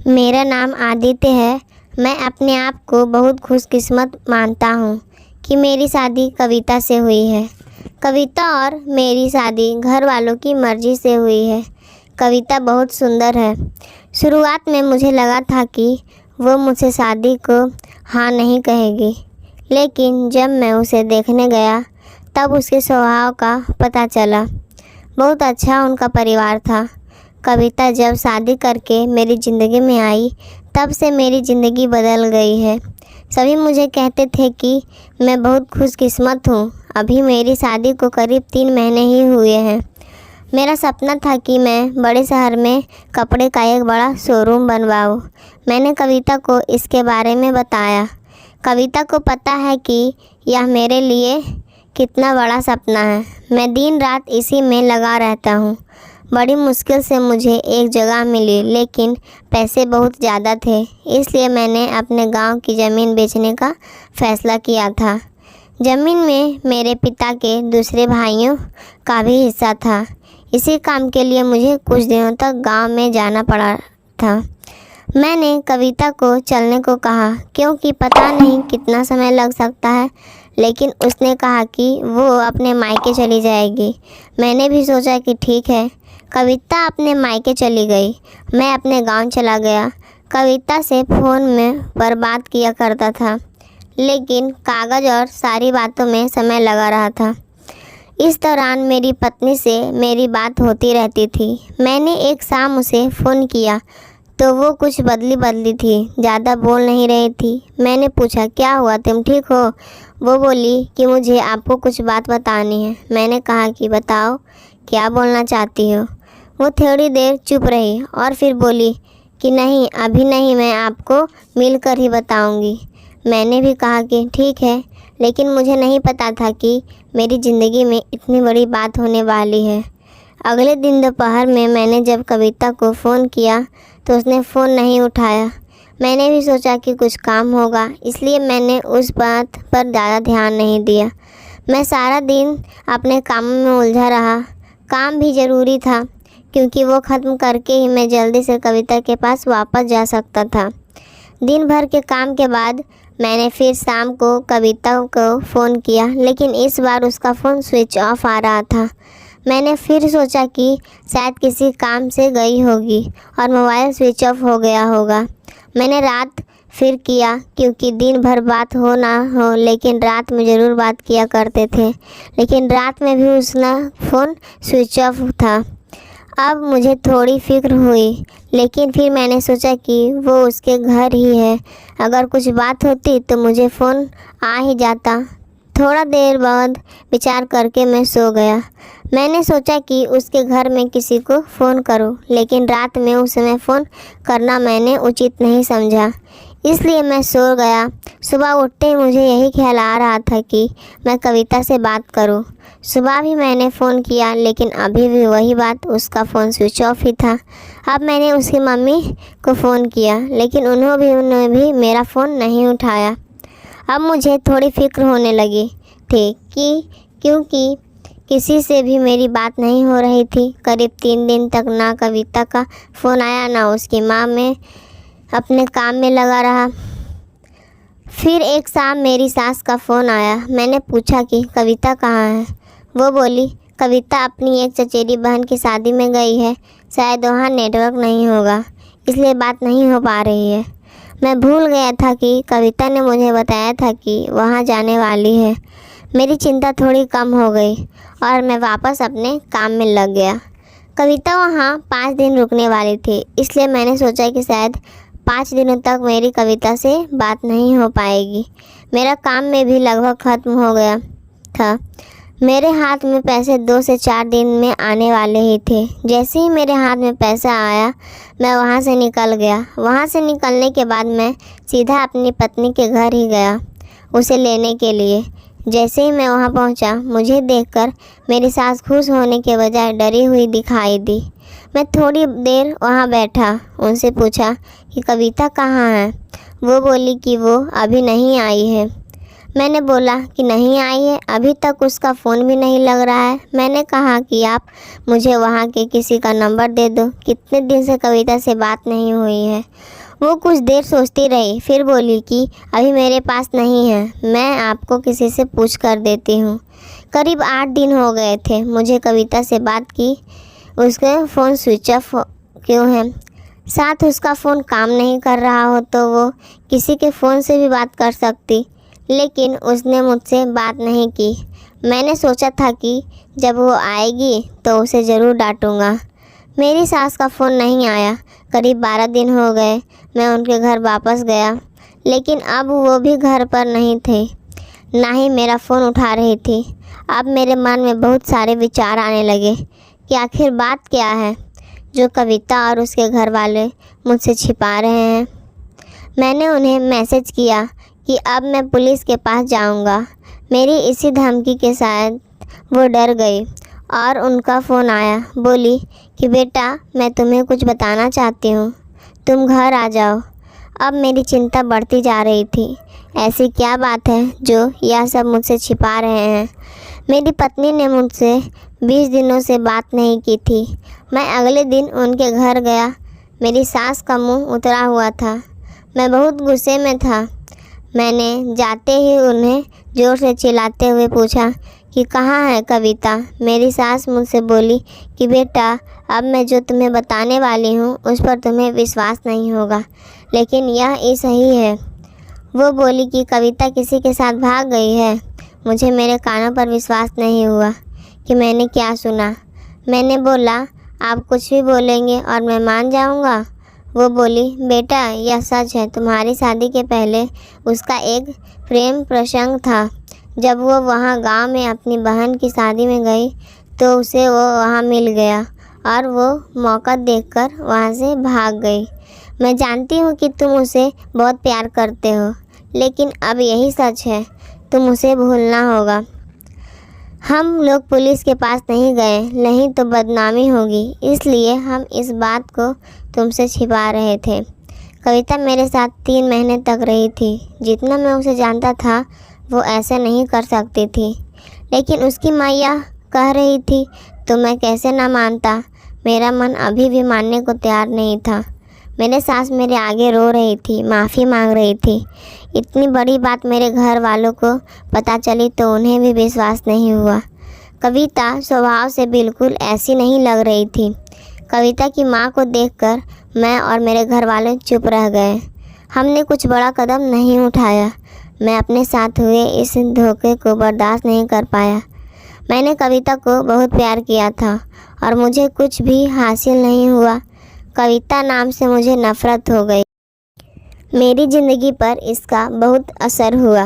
मेरा नाम आदित्य है। मैं अपने आप को बहुत खुशकिस्मत मानता हूँ कि मेरी शादी कविता से हुई है। कविता और मेरी शादी घर वालों की मर्ज़ी से हुई है। कविता बहुत सुंदर है। शुरुआत में मुझे लगा था कि वो मुझसे शादी को हाँ नहीं कहेगी, लेकिन जब मैं उसे देखने गया तब उसके स्वभाव का पता चला। बहुत अच्छा उनका परिवार था। कविता जब शादी करके मेरी ज़िंदगी में आई तब से मेरी ज़िंदगी बदल गई है। सभी मुझे कहते थे कि मैं बहुत खुशकिस्मत हूँ। अभी मेरी शादी को करीब 3 महीने ही हुए हैं। मेरा सपना था कि मैं बड़े शहर में कपड़े का एक बड़ा शोरूम बनवाऊँ। मैंने कविता को इसके बारे में बताया। कविता को पता है कि यह मेरे लिए कितना बड़ा सपना है। मैं दिन रात इसी में लगा रहता हूँ। बड़ी मुश्किल से मुझे एक जगह मिली, लेकिन पैसे बहुत ज़्यादा थे, इसलिए मैंने अपने गांव की ज़मीन बेचने का फ़ैसला किया था। ज़मीन में मेरे पिता के दूसरे भाइयों का भी हिस्सा था। इसी काम के लिए मुझे कुछ दिनों तक गांव में जाना पड़ा था। मैंने कविता को चलने को कहा, क्योंकि पता नहीं कितना समय लग सकता है, लेकिन उसने कहा कि वो अपने मायके चली जाएगी। मैंने भी सोचा कि ठीक है। कविता अपने मायके चली गई। मैं अपने गांव चला गया। कविता से फ़ोन में पर बात किया करता था, लेकिन कागज़ और सारी बातों में समय लगा रहा था। इस दौरान मेरी पत्नी से मेरी बात होती रहती थी। मैंने एक शाम उसे फ़ोन किया तो वो कुछ बदली थी, ज़्यादा बोल नहीं रही थी। मैंने पूछा, क्या हुआ, तुम ठीक हो? वो बोली कि मुझे आपको कुछ बात बतानी है। मैंने कहा कि बताओ, क्या बोलना चाहती हो? वो थोड़ी देर चुप रही और फिर बोली कि नहीं, अभी नहीं, मैं आपको मिलकर ही बताऊंगी। मैंने भी कहा कि ठीक है, लेकिन मुझे नहीं पता था कि मेरी ज़िंदगी में इतनी बड़ी बात होने वाली है। अगले दिन दोपहर में मैंने जब कविता को फ़ोन किया तो उसने फ़ोन नहीं उठाया। मैंने भी सोचा कि कुछ काम होगा, इसलिए मैंने उस बात पर ज़्यादा ध्यान नहीं दिया। मैं सारा दिन अपने काम में उलझा रहा। काम भी ज़रूरी था, क्योंकि वो ख़त्म करके ही मैं जल्दी से कविता के पास वापस जा सकता था। दिन भर के काम के बाद मैंने फिर शाम को कविता को फ़ोन किया, लेकिन इस बार उसका फ़ोन स्विच ऑफ आ रहा था। मैंने फिर सोचा कि शायद किसी काम से गई होगी और मोबाइल स्विच ऑफ हो गया होगा। मैंने रात फिर किया, क्योंकि दिन भर बात हो ना हो, लेकिन रात में ज़रूर बात किया करते थे। लेकिन रात में भी उसका फ़ोन स्विच ऑफ था। अब मुझे थोड़ी फिक्र हुई, लेकिन फिर मैंने सोचा कि वो उसके घर ही है। अगर कुछ बात होती तो मुझे फ़ोन आ ही जाता। थोड़ा देर बाद विचार करके मैं सो गया। मैंने सोचा कि उसके घर में किसी को फ़ोन करूं, लेकिन रात में उस समय फ़ोन करना मैंने उचित नहीं समझा, इसलिए मैं सो गया। सुबह उठते ही मुझे यही ख्याल आ रहा था कि मैं कविता से बात करूं। सुबह भी मैंने फ़ोन किया, लेकिन अभी भी वही बात, उसका फ़ोन स्विच ऑफ ही था। अब मैंने उसकी मम्मी को फ़ोन किया, लेकिन उन्होंने भी मेरा फ़ोन नहीं उठाया। अब मुझे थोड़ी फिक्र होने लगी थी क्योंकि किसी से भी मेरी बात नहीं हो रही थी। करीब 3 दिन तक ना कविता का फ़ोन आया, ना उसकी माँ। में अपने काम में लगा रहा। फिर एक शाम मेरी सास का फ़ोन आया। मैंने पूछा कि कविता कहाँ है? वो बोली, कविता अपनी एक चचेरी बहन की शादी में गई है, शायद वहाँ नेटवर्क नहीं होगा, इसलिए बात नहीं हो पा रही है। मैं भूल गया था कि कविता ने मुझे बताया था कि वहाँ जाने वाली है। मेरी चिंता थोड़ी कम हो गई और मैं वापस अपने काम में लग गया। कविता वहाँ 5 दिन रुकने वाली थी, इसलिए मैंने सोचा कि शायद 5 दिनों तक मेरी कविता से बात नहीं हो पाएगी। मेरा काम में भी लगभग ख़त्म हो गया था। मेरे हाथ में पैसे 2 से 4 दिन में आने वाले ही थे। जैसे ही मेरे हाथ में पैसा आया, मैं वहाँ से निकल गया। वहाँ से निकलने के बाद मैं सीधा अपनी पत्नी के घर ही गया उसे लेने के लिए। जैसे ही मैं वहाँ पहुँचा, मुझे देखकर मेरी सास खुश होने के बजाय डरी हुई दिखाई दी। मैं थोड़ी देर वहाँ बैठा, उनसे पूछा कि कविता कहाँ है? वो बोली कि वो अभी नहीं आई है। मैंने बोला कि नहीं आई है, अभी तक उसका फ़ोन भी नहीं लग रहा है। मैंने कहा कि आप मुझे वहाँ के किसी का नंबर दे दो, कितने दिन से कविता से बात नहीं हुई है। वो कुछ देर सोचती रही, फिर बोली कि अभी मेरे पास नहीं है, मैं आपको किसी से पूछ कर देती हूँ। करीब 8 दिन हो गए थे मुझे कविता से बात की। उसका फ़ोन स्विच ऑफ क्यों है? साथ उसका फ़ोन काम नहीं कर रहा हो तो वो किसी के फ़ोन से भी बात कर सकती, लेकिन उसने मुझसे बात नहीं की। मैंने सोचा था कि जब वो आएगी तो उसे ज़रूर डांटूंगा। मेरी सास का फ़ोन नहीं आया। करीब 12 दिन हो गए मैं उनके घर वापस गया, लेकिन अब वो भी घर पर नहीं थे, ना ही मेरा फ़ोन उठा रही थी। अब मेरे मन में बहुत सारे विचार आने लगे कि आखिर बात क्या है जो कविता और उसके घर वाले मुझसे छिपा रहे हैं। मैंने उन्हें मैसेज किया कि अब मैं पुलिस के पास जाऊंगा। मेरी इसी धमकी के साथ वो डर गई और उनका फ़ोन आया। बोली कि बेटा, मैं तुम्हें कुछ बताना चाहती हूँ, तुम घर आ जाओ। अब मेरी चिंता बढ़ती जा रही थी। ऐसी क्या बात है जो यह सब मुझसे छिपा रहे हैं? मेरी पत्नी ने मुझसे 20 दिनों से बात नहीं की थी। मैं अगले दिन उनके घर गया। मेरी सास का मुंह उतरा हुआ था। मैं बहुत गुस्से में था। मैंने जाते ही उन्हें ज़ोर से चिल्लाते हुए पूछा कि कहाँ है कविता? मेरी सास मुझसे बोली कि बेटा, अब मैं जो तुम्हें बताने वाली हूँ उस पर तुम्हें विश्वास नहीं होगा, लेकिन यह ही सही है। वो बोली कि कविता किसी के साथ भाग गई है। मुझे मेरे कानों पर विश्वास नहीं हुआ कि मैंने क्या सुना। मैंने बोला, आप कुछ भी बोलेंगे और मैं मान जाऊंगा। वो बोली, बेटा, यह सच है, तुम्हारी शादी के पहले उसका एक प्रेम प्रसंग था। जब वो वहाँ गांव में अपनी बहन की शादी में गई तो उसे वो वहाँ मिल गया और वो मौका देखकर वहाँ से भाग गई। मैं जानती हूँ कि तुम उसे बहुत प्यार करते हो, लेकिन अब यही सच है, तुम उसे भूलना होगा। हम लोग पुलिस के पास नहीं गए, नहीं तो बदनामी होगी, इसलिए हम इस बात को तुमसे छिपा रहे थे। कविता मेरे साथ 3 महीने तक रही थी। जितना मैं उसे जानता था वो ऐसा नहीं कर सकती थी, लेकिन उसकी माँ यह कह रही थी तो मैं कैसे ना मानता। मेरा मन अभी भी मानने को तैयार नहीं था। मेरे सास मेरे आगे रो रही थी, माफ़ी मांग रही थी। इतनी बड़ी बात मेरे घर वालों को पता चली तो उन्हें भी विश्वास नहीं हुआ। कविता स्वभाव से बिल्कुल ऐसी नहीं लग रही थी। कविता की माँ को देखकर मैं और मेरे घर वाले चुप रह गए। हमने कुछ बड़ा कदम नहीं उठाया। मैं अपने साथ हुए इस धोखे को बर्दाश्त नहीं कर पाया। मैंने कविता को बहुत प्यार किया था और मुझे कुछ भी हासिल नहीं हुआ। कविता नाम से मुझे नफ़रत हो गई। मेरी ज़िंदगी पर इसका बहुत असर हुआ।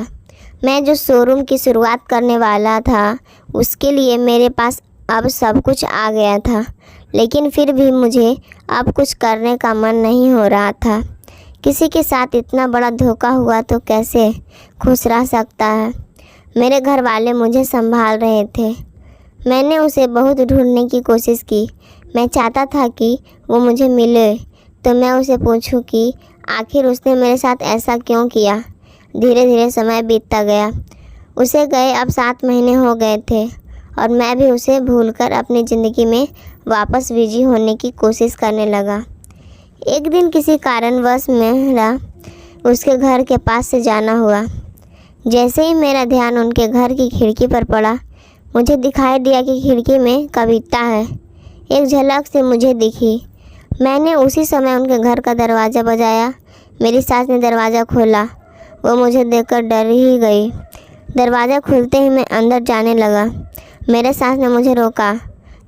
मैं जो शोरूम की शुरुआत करने वाला था उसके लिए मेरे पास अब सब कुछ आ गया था, लेकिन फिर भी मुझे अब कुछ करने का मन नहीं हो रहा था। किसी के साथ इतना बड़ा धोखा हुआ तो कैसे खुश रह सकता है? मेरे घर वाले मुझे संभाल रहे थे। मैंने उसे बहुत ढूंढने की कोशिश की। मैं चाहता था कि वो मुझे मिले तो मैं उसे पूछूं कि आखिर उसने मेरे साथ ऐसा क्यों किया। धीरे धीरे समय बीतता गया। उसे गए अब 7 महीने हो गए थे और मैं भी उसे भूलकर अपनी ज़िंदगी में वापस बिजी होने की कोशिश करने लगा। एक दिन किसी कारणवश मेरा उसके घर के पास से जाना हुआ। जैसे ही मेरा ध्यान उनके घर की खिड़की पर पड़ा, मुझे दिखाई दिया कि खिड़की में कविता है। एक झलक से मुझे दिखी। मैंने उसी समय उनके घर का दरवाज़ा बजाया। मेरी सास ने दरवाज़ा खोला। वो मुझे देखकर डर ही गई। दरवाज़ा खुलते ही मैं अंदर जाने लगा। मेरे सास ने मुझे रोका,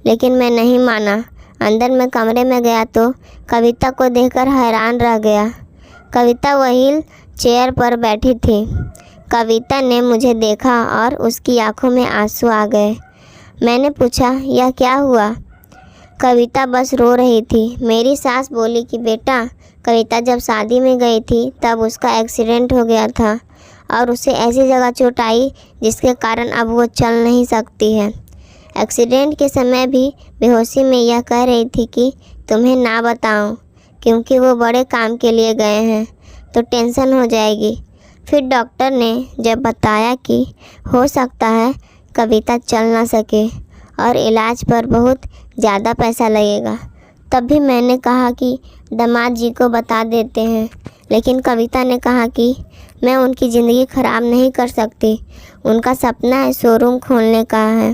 लेकिन मैं नहीं माना। अंदर मैं कमरे में गया तो कविता को देखकर हैरान रह गया। कविता व्हील चेयर पर बैठी थी। कविता ने मुझे देखा और उसकी आंखों में आंसू आ गए। मैंने पूछा, यह क्या हुआ? कविता बस रो रही थी। मेरी सास बोली कि बेटा, कविता जब शादी में गई थी तब उसका एक्सीडेंट हो गया था और उसे ऐसी जगह चोट आई जिसके कारण अब वो चल नहीं सकती है। एक्सीडेंट के समय भी बेहोशी में यह कह रही थी कि तुम्हें ना बताऊं, क्योंकि वो बड़े काम के लिए गए हैं तो टेंशन हो जाएगी। फिर डॉक्टर ने जब बताया कि हो सकता है कविता चल ना सके और इलाज पर बहुत ज़्यादा पैसा लगेगा, तब भी मैंने कहा कि दामाद जी को बता देते हैं। लेकिन कविता ने कहा कि मैं उनकी ज़िंदगी ख़राब नहीं कर सकती। उनका सपना है शोरूम खोलने का है।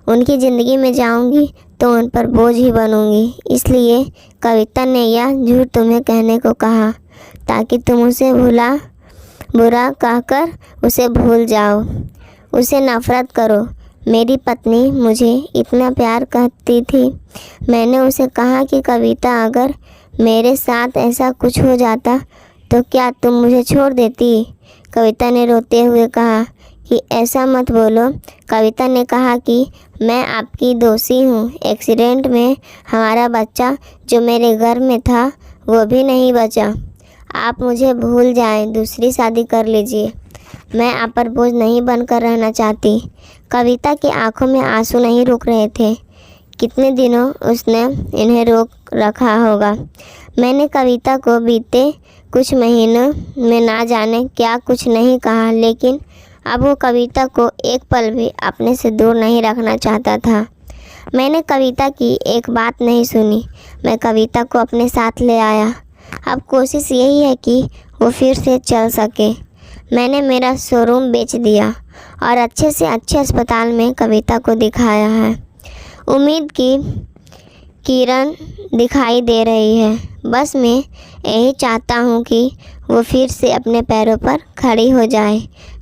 उनकी ज़िंदगी में जाऊंगी तो उन पर बोझ ही बनूंगी। इसलिए कविता ने यह झूठ तुम्हें कहने को कहा ताकि तुम उसे बुरा कहकर उसे भूल जाओ, उसे नफ़रत करो। मेरी पत्नी मुझे इतना प्यार करती थी। मैंने उसे कहा कि कविता, अगर मेरे साथ ऐसा कुछ हो जाता तो क्या तुम मुझे छोड़ देती? कविता ने रोते हुए कहा कि ऐसा मत बोलो। कविता ने कहा कि मैं आपकी दोषी हूँ। एक्सीडेंट में हमारा बच्चा जो मेरे घर में था वो भी नहीं बचा। आप मुझे भूल जाएं, दूसरी शादी कर लीजिए। मैं आप पर बोझ नहीं बनकर रहना चाहती। कविता की आंखों में आंसू नहीं रुक रहे थे। कितने दिनों उसने इन्हें रोक रखा होगा। मैंने कविता को बीते कुछ महीनों में ना जाने क्या कुछ नहीं कहा, लेकिन अब वो कविता को एक पल भी अपने से दूर नहीं रखना चाहता था। मैंने कविता की एक बात नहीं सुनी। मैं कविता को अपने साथ ले आया। अब कोशिश यही है कि वो फिर से चल सके। मैंने मेरा शोरूम बेच दिया और अच्छे से अच्छे अस्पताल में कविता को दिखाया है। उम्मीद की किरण दिखाई दे रही है। बस मैं यही चाहता हूँ कि वो फिर से अपने पैरों पर खड़ी हो जाए।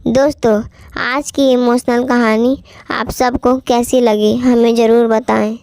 दोस्तों, आज की इमोशनल कहानी आप सबको कैसी लगी हमें ज़रूर बताएं।